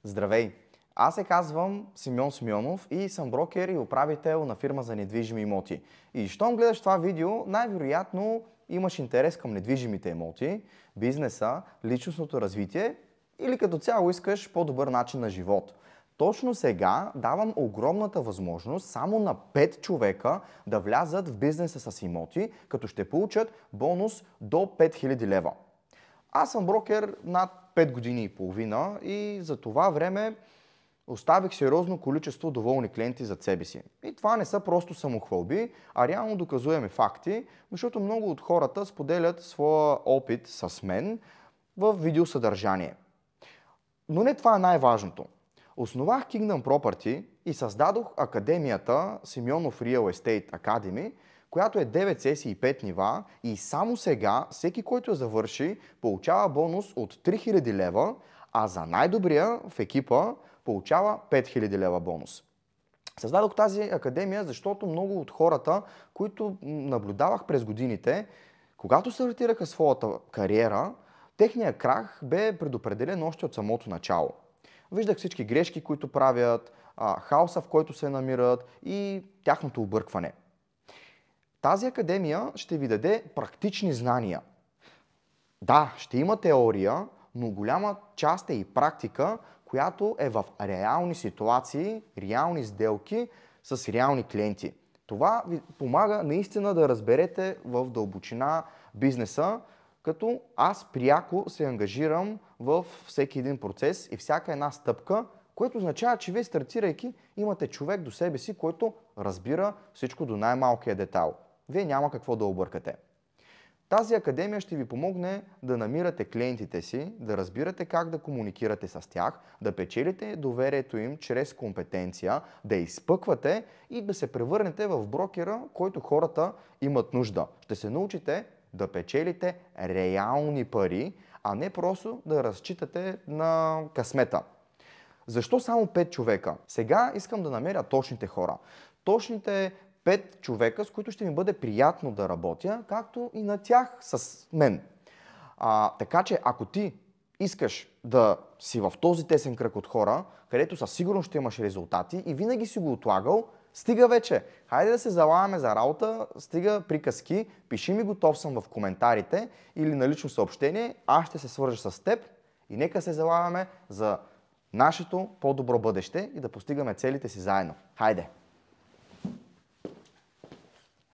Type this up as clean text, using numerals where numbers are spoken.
Здравей! Аз се казвам Симеон Симеонов и съм брокер и управител на фирма за недвижими имоти. И щом гледаш това видео, най-вероятно имаш интерес към недвижимите имоти, бизнеса, личностното развитие или като цяло искаш по-добър начин на живот. Точно сега давам огромната възможност само на 5 човека да влязат в бизнеса с имоти, като ще получат бонус до 5000 лева. Аз съм брокер над 5 години и половина и за това време оставих сериозно количество доволни клиенти зад себе си. И това не са просто самохвалби, а реално доказуеми факти, защото много от хората споделят своя опит с мен в видеосъдържание. Но не това е най-важното. Основах Kingdom Property и създадох академията Симеонов Real Estate Academy, която е 9 сесии и 5 нива и само сега всеки, който я завърши, получава бонус от 3000 лева, а за най-добрия в екипа получава 5000 лева бонус. Създадох тази академия, защото много от хората, които наблюдавах през годините, когато стартираха своята кариера, техният крах бе предопределен още от самото начало. Виждах всички грешки, които правят, хаоса, в който се намират и тяхното объркване. Тази академия ще ви даде практични знания. Да, ще има теория, но голяма част е и практика, която е в реални ситуации, реални сделки с реални клиенти. Това ви помага наистина да разберете в дълбочина бизнеса, като аз пряко се ангажирам в всеки един процес и всяка една стъпка, което означава, че вие стартирайки имате човек до себе си, който разбира всичко до най-малкия детайл. Вие няма какво да объркате. Тази академия ще ви помогне да намирате клиентите си, да разбирате как да комуникирате с тях, да печелите доверието им чрез компетенция, да изпъквате и да се превърнете в брокера, който хората имат нужда. Ще се научите да печелите реални пари, а не просто да разчитате на късмета. Защо само 5 човека? Сега искам да намеря точните хора. Точните 5 човека, с които ще ми бъде приятно да работя, както и на тях с мен. Така че ако ти искаш да си в този тесен кръг от хора, където със сигурност ще имаш резултати и винаги си го отлагал, стига вече. Хайде да се залаваме за работа, стига приказки, пиши ми готов съм в коментарите или на лично съобщение, аз ще се свържа с теб и нека се залаваме за нашето по-добро бъдеще и да постигаме целите си заедно. Хайде!